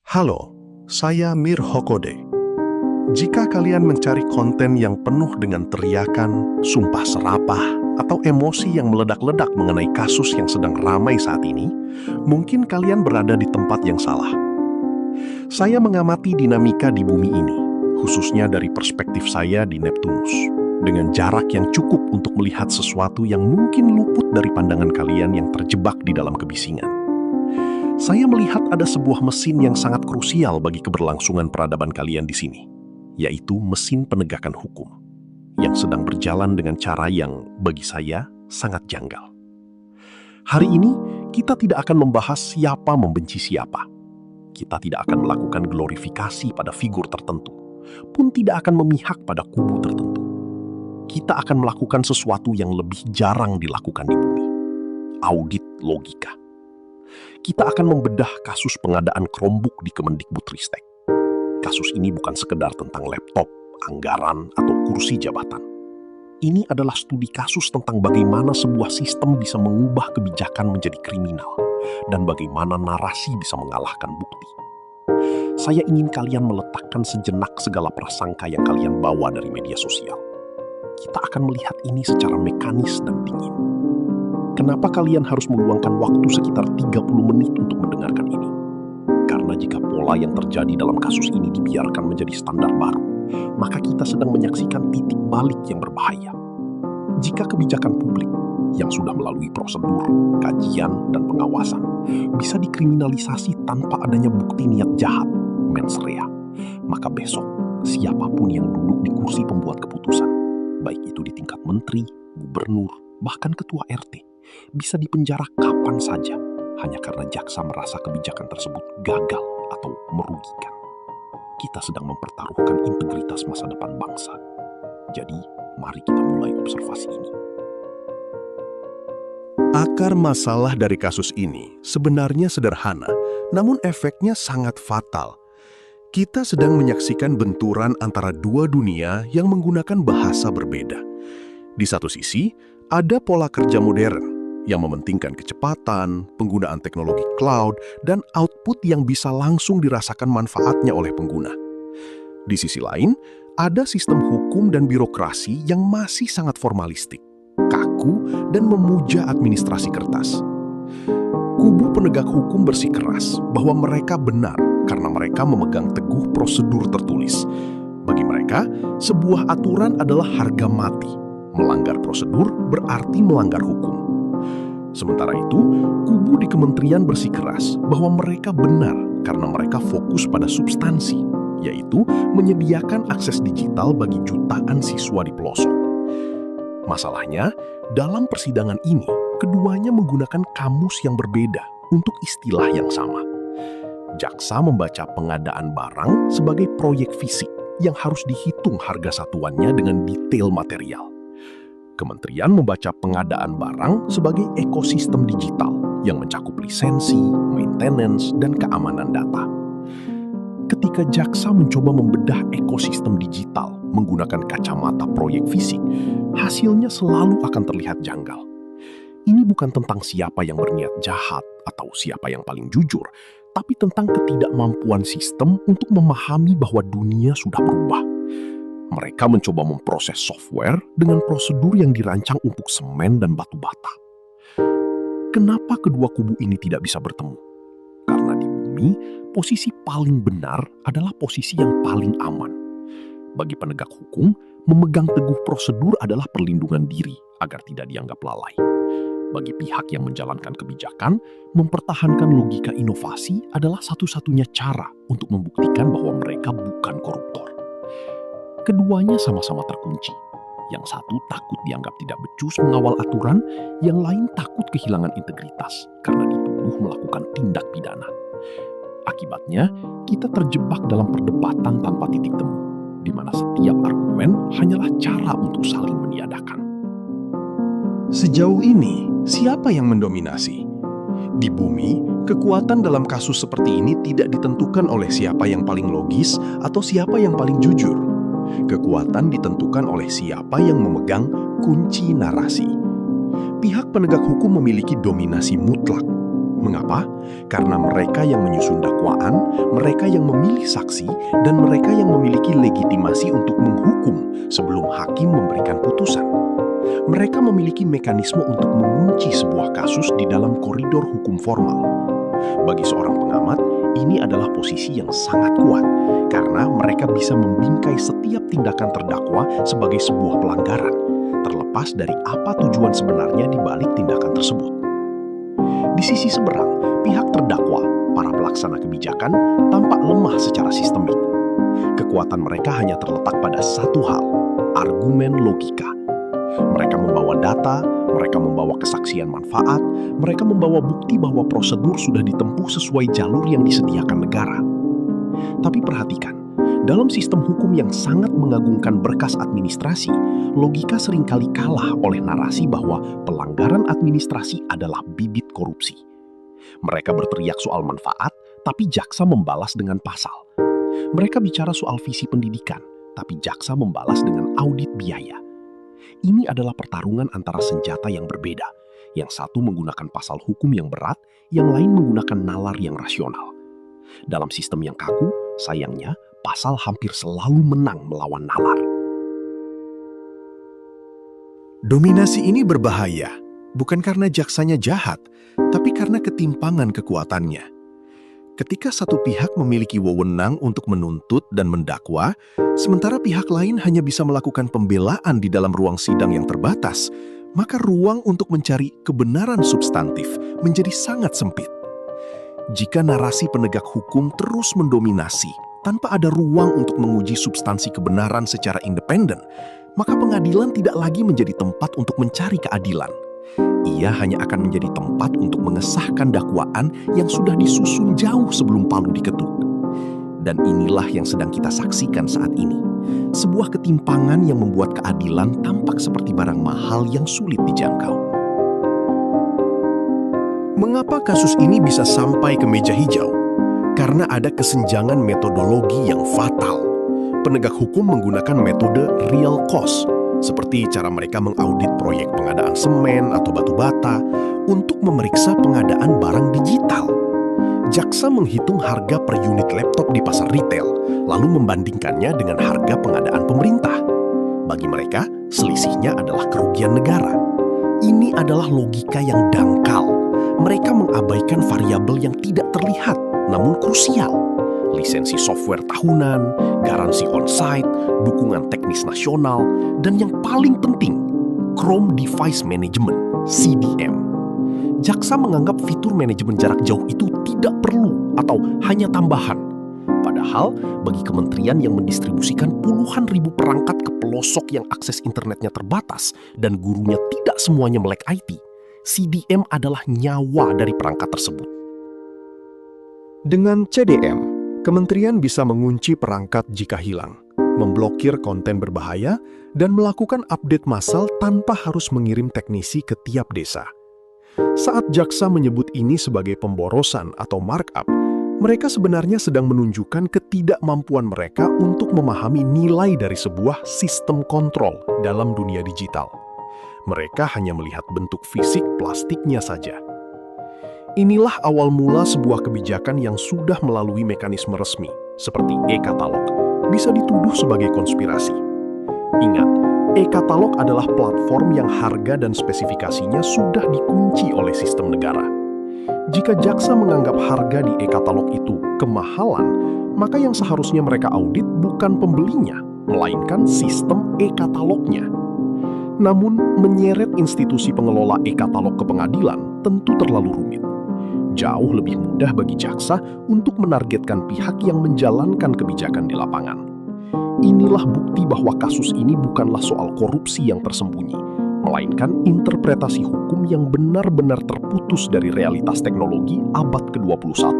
Halo, saya Mir Hokode. Jika kalian mencari konten yang penuh dengan teriakan, sumpah serapah, atau emosi yang meledak-ledak mengenai kasus yang sedang ramai saat ini, mungkin kalian berada di tempat yang salah. Saya mengamati dinamika di bumi ini, khususnya dari perspektif saya di Neptunus, dengan jarak yang cukup untuk melihat sesuatu yang mungkin luput dari pandangan kalian yang terjebak di dalam kebisingan. Saya melihat ada sebuah mesin yang sangat krusial bagi keberlangsungan peradaban kalian di sini, yaitu mesin penegakan hukum, yang sedang berjalan dengan cara yang, bagi saya, sangat janggal. Hari ini, kita tidak akan membahas siapa membenci siapa. Kita tidak akan melakukan glorifikasi pada figur tertentu, pun tidak akan memihak pada kubu tertentu. Kita akan melakukan sesuatu yang lebih jarang dilakukan di bumi, audit logika. Kita akan membedah kasus pengadaan Chromebook di Kemendikbudristek. Kasus ini bukan sekedar tentang laptop, anggaran, atau kursi jabatan. Ini adalah studi kasus tentang bagaimana sebuah sistem bisa mengubah kebijakan menjadi kriminal, dan bagaimana narasi bisa mengalahkan bukti. Saya ingin kalian meletakkan sejenak segala prasangka yang kalian bawa dari media sosial. Kita akan melihat ini secara mekanis dan dingin. Kenapa kalian harus meluangkan waktu sekitar 30 menit untuk mendengarkan ini? Karena jika pola yang terjadi dalam kasus ini dibiarkan menjadi standar baru, maka kita sedang menyaksikan titik balik yang berbahaya. Jika kebijakan publik yang sudah melalui prosedur, kajian, dan pengawasan bisa dikriminalisasi tanpa adanya bukti niat jahat, mens rea, maka besok siapapun yang duduk di kursi pembuat keputusan, baik itu di tingkat menteri, gubernur, bahkan ketua RT, bisa dipenjara kapan saja hanya karena jaksa merasa kebijakan tersebut gagal atau merugikan. Kita sedang mempertaruhkan integritas masa depan bangsa. Jadi, mari kita mulai observasi ini. Akar masalah dari kasus ini sebenarnya sederhana, namun efeknya sangat fatal. Kita sedang menyaksikan benturan antara dua dunia yang menggunakan bahasa berbeda. Di satu sisi, ada pola kerja modern yang mementingkan kecepatan, penggunaan teknologi cloud, dan output yang bisa langsung dirasakan manfaatnya oleh pengguna. Di sisi lain, ada sistem hukum dan birokrasi yang masih sangat formalistik, kaku, dan memuja administrasi kertas. Kubu penegak hukum bersikeras bahwa mereka benar karena mereka memegang teguh prosedur tertulis. Bagi mereka, sebuah aturan adalah harga mati. Melanggar prosedur berarti melanggar hukum. Sementara itu, kubu di kementerian bersikeras bahwa mereka benar karena mereka fokus pada substansi, yaitu menyediakan akses digital bagi jutaan siswa di pelosok. Masalahnya, dalam persidangan ini, keduanya menggunakan kamus yang berbeda untuk istilah yang sama. Jaksa membaca pengadaan barang sebagai proyek fisik yang harus dihitung harga satuannya dengan detail material. Kementerian membaca pengadaan barang sebagai ekosistem digital yang mencakup lisensi, maintenance, dan keamanan data. Ketika jaksa mencoba membedah ekosistem digital menggunakan kacamata proyek fisik, hasilnya selalu akan terlihat janggal. Ini bukan tentang siapa yang berniat jahat atau siapa yang paling jujur, tapi tentang ketidakmampuan sistem untuk memahami bahwa dunia sudah berubah. Mereka mencoba memproses software dengan prosedur yang dirancang untuk semen dan batu bata. Kenapa kedua kubu ini tidak bisa bertemu? Karena di bumi, posisi paling benar adalah posisi yang paling aman. Bagi penegak hukum, memegang teguh prosedur adalah perlindungan diri agar tidak dianggap lalai. Bagi pihak yang menjalankan kebijakan, mempertahankan logika inovasi adalah satu-satunya cara untuk membuktikan bahwa mereka bukan koruptor. Keduanya sama-sama terkunci. Yang satu takut dianggap tidak becus mengawal aturan, yang lain takut kehilangan integritas karena dituduh melakukan tindak pidana. Akibatnya, kita terjebak dalam perdebatan tanpa titik temu, di mana setiap argumen hanyalah cara untuk saling meniadakan. Sejauh ini, siapa yang mendominasi? Di bumi, kekuatan dalam kasus seperti ini tidak ditentukan oleh siapa yang paling logis atau siapa yang paling jujur. Kekuatan ditentukan oleh siapa yang memegang kunci narasi. Pihak penegak hukum memiliki dominasi mutlak. Mengapa? Karena mereka yang menyusun dakwaan, mereka yang memilih saksi, dan mereka yang memiliki legitimasi untuk menghukum sebelum hakim memberikan putusan. Mereka memiliki mekanisme untuk mengunci sebuah kasus di dalam koridor hukum formal. Bagi seorang pengamat, ini adalah posisi yang sangat kuat karena mereka bisa membingkai setiap tindakan terdakwa sebagai sebuah pelanggaran, terlepas dari apa tujuan sebenarnya di balik tindakan tersebut. Di sisi seberang, pihak terdakwa, para pelaksana kebijakan, tampak lemah secara sistemik. Kekuatan mereka hanya terletak pada satu hal, argumen logika. Mereka membawa data, mereka membawa kesaksian manfaat, mereka membawa bukti bahwa prosedur sudah ditempuh sesuai jalur yang disediakan negara. Tapi perhatikan, dalam sistem hukum yang sangat mengagungkan berkas administrasi, logika seringkali kalah oleh narasi bahwa pelanggaran administrasi adalah bibit korupsi. Mereka berteriak soal manfaat, tapi jaksa membalas dengan pasal. Mereka bicara soal visi pendidikan, tapi jaksa membalas dengan audit biaya. Ini adalah pertarungan antara senjata yang berbeda. Yang satu menggunakan pasal hukum yang berat, yang lain menggunakan nalar yang rasional. Dalam sistem yang kaku, sayangnya, pasal hampir selalu menang melawan nalar. Dominasi ini berbahaya, bukan karena jaksanya jahat, tapi karena ketimpangan kekuatannya. Ketika satu pihak memiliki wewenang untuk menuntut dan mendakwa, sementara pihak lain hanya bisa melakukan pembelaan di dalam ruang sidang yang terbatas, maka ruang untuk mencari kebenaran substantif menjadi sangat sempit. Jika narasi penegak hukum terus mendominasi tanpa ada ruang untuk menguji substansi kebenaran secara independen, maka pengadilan tidak lagi menjadi tempat untuk mencari keadilan. Ia hanya akan menjadi tempat untuk mengesahkan dakwaan yang sudah disusun jauh sebelum palu diketuk. Dan inilah yang sedang kita saksikan saat ini. Sebuah ketimpangan yang membuat keadilan tampak seperti barang mahal yang sulit dijangkau. Mengapa kasus ini bisa sampai ke meja hijau? Karena ada kesenjangan metodologi yang fatal. Penegak hukum menggunakan metode real cost, seperti cara mereka mengaudit proyek pengadaan semen atau batu bata untuk memeriksa pengadaan barang digital. Jaksa menghitung harga per unit laptop di pasar retail, lalu membandingkannya dengan harga pengadaan pemerintah. Bagi mereka, selisihnya adalah kerugian negara. Ini adalah logika yang dangkal. Mereka mengabaikan variabel yang tidak terlihat, namun krusial. Lisensi software tahunan, garansi on-site, dukungan teknis nasional, dan yang paling penting, Chrome Device Management, CDM. Jaksa menganggap fitur manajemen jarak jauh itu tidak perlu atau hanya tambahan. Padahal, bagi kementerian yang mendistribusikan puluhan ribu perangkat ke pelosok yang akses internetnya terbatas dan gurunya tidak semuanya melek IT, CDM adalah nyawa dari perangkat tersebut. Dengan CDM, kementerian bisa mengunci perangkat jika hilang, memblokir konten berbahaya, dan melakukan update massal tanpa harus mengirim teknisi ke tiap desa. Saat jaksa menyebut ini sebagai pemborosan atau markup, mereka sebenarnya sedang menunjukkan ketidakmampuan mereka untuk memahami nilai dari sebuah sistem kontrol dalam dunia digital. Mereka hanya melihat bentuk fisik plastiknya saja. Inilah awal mula sebuah kebijakan yang sudah melalui mekanisme resmi, seperti e-katalog, bisa dituduh sebagai konspirasi. Ingat, e-katalog adalah platform yang harga dan spesifikasinya sudah dikunci oleh sistem negara. Jika jaksa menganggap harga di e-katalog itu kemahalan, maka yang seharusnya mereka audit bukan pembelinya, melainkan sistem e-katalognya. Namun, menyeret institusi pengelola e-katalog ke pengadilan tentu terlalu rumit. Jauh lebih mudah bagi jaksa untuk menargetkan pihak yang menjalankan kebijakan di lapangan. Inilah bukti bahwa kasus ini bukanlah soal korupsi yang tersembunyi, melainkan interpretasi hukum yang benar-benar terputus dari realitas teknologi abad ke-21.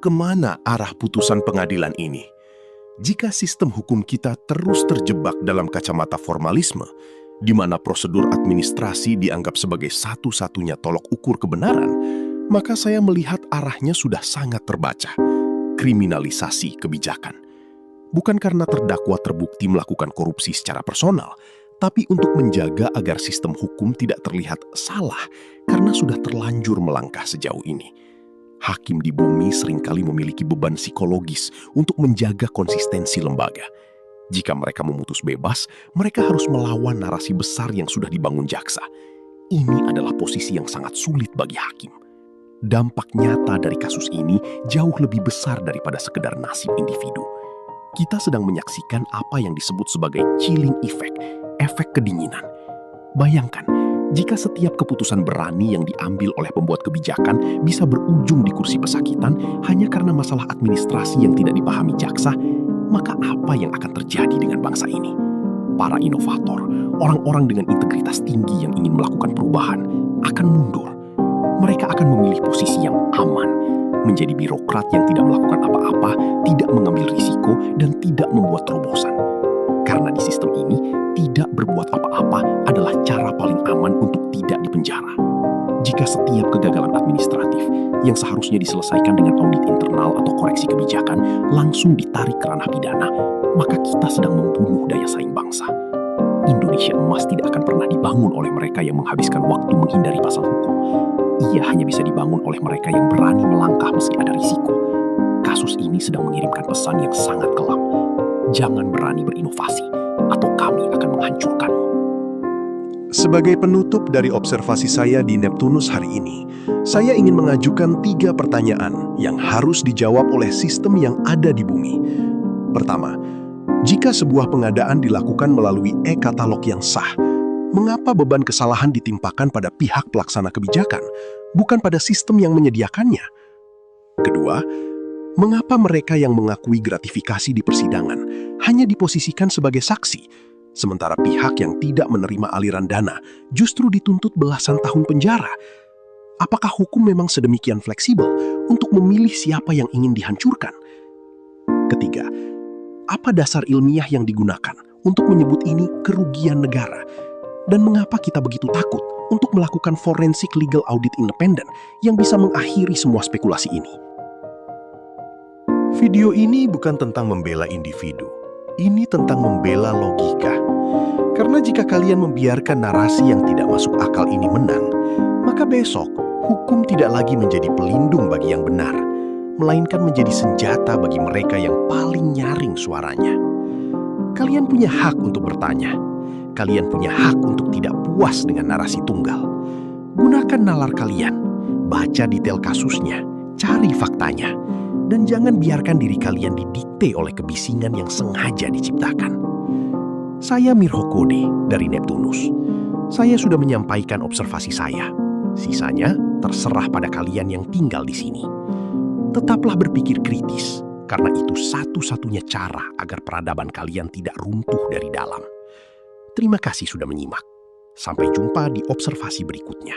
Kemana arah putusan pengadilan ini? Jika sistem hukum kita terus terjebak dalam kacamata formalisme, di mana prosedur administrasi dianggap sebagai satu-satunya tolok ukur kebenaran, maka saya melihat arahnya sudah sangat terbaca. Kriminalisasi kebijakan. Bukan karena terdakwa terbukti melakukan korupsi secara personal, tapi untuk menjaga agar sistem hukum tidak terlihat salah karena sudah terlanjur melangkah sejauh ini. Hakim di bumi seringkali memiliki beban psikologis untuk menjaga konsistensi lembaga. Jika mereka memutus bebas, mereka harus melawan narasi besar yang sudah dibangun jaksa. Ini adalah posisi yang sangat sulit bagi hakim. Dampak nyata dari kasus ini jauh lebih besar daripada sekedar nasib individu. Kita sedang menyaksikan apa yang disebut sebagai chilling effect, efek kedinginan. Bayangkan, jika setiap keputusan berani yang diambil oleh pembuat kebijakan bisa berujung di kursi pesakitan hanya karena masalah administrasi yang tidak dipahami jaksa, maka apa yang akan terjadi dengan bangsa ini? Para inovator, orang-orang dengan integritas tinggi yang ingin melakukan perubahan, akan mundur. Mereka akan memilih posisi yang aman, menjadi birokrat yang tidak melakukan apa-apa, tidak mengambil risiko, dan tidak membuat terobosan. Karena di sistem ini, tidak berbuat apa-apa adalah cara paling aman untuk tidak dipenjara. Jika setiap kegagalan administratif yang seharusnya diselesaikan dengan audit internal atau koreksi kebijakan langsung ditarik ke ranah pidana, maka kita sedang membunuh daya saing bangsa. Indonesia emas tidak akan pernah dibangun oleh mereka yang menghabiskan waktu menghindari pasal hukum. Ia hanya bisa dibangun oleh mereka yang berani melangkah meski ada risiko. Kasus ini sedang mengirimkan pesan yang sangat kelam. Jangan berani berinovasi, atau kami akan menghancurkanmu. Sebagai penutup dari observasi saya di Neptunus hari ini, saya ingin mengajukan 3 pertanyaan yang harus dijawab oleh sistem yang ada di bumi. Pertama, jika sebuah pengadaan dilakukan melalui e-katalog yang sah, mengapa beban kesalahan ditimpakan pada pihak pelaksana kebijakan, bukan pada sistem yang menyediakannya? Kedua, mengapa mereka yang mengakui gratifikasi di persidangan hanya diposisikan sebagai saksi, sementara pihak yang tidak menerima aliran dana justru dituntut belasan tahun penjara? Apakah hukum memang sedemikian fleksibel untuk memilih siapa yang ingin dihancurkan? Ketiga, apa dasar ilmiah yang digunakan untuk menyebut ini kerugian negara? Dan mengapa kita begitu takut untuk melakukan forensik legal audit independen yang bisa mengakhiri semua spekulasi ini? Video ini bukan tentang membela individu. Ini tentang membela logika. Karena jika kalian membiarkan narasi yang tidak masuk akal ini menang, maka besok hukum tidak lagi menjadi pelindung bagi yang benar, melainkan menjadi senjata bagi mereka yang paling nyaring suaranya. Kalian punya hak untuk bertanya. Kalian punya hak untuk tidak puas dengan narasi tunggal. Gunakan nalar kalian, baca detail kasusnya, cari faktanya, dan jangan biarkan diri kalian didikte oleh kebisingan yang sengaja diciptakan. Saya Mirho Kode dari Neptunus. Saya sudah menyampaikan observasi saya. Sisanya terserah pada kalian yang tinggal di sini. Tetaplah berpikir kritis, karena itu satu-satunya cara agar peradaban kalian tidak runtuh dari dalam. Terima kasih sudah menyimak. Sampai jumpa di observasi berikutnya.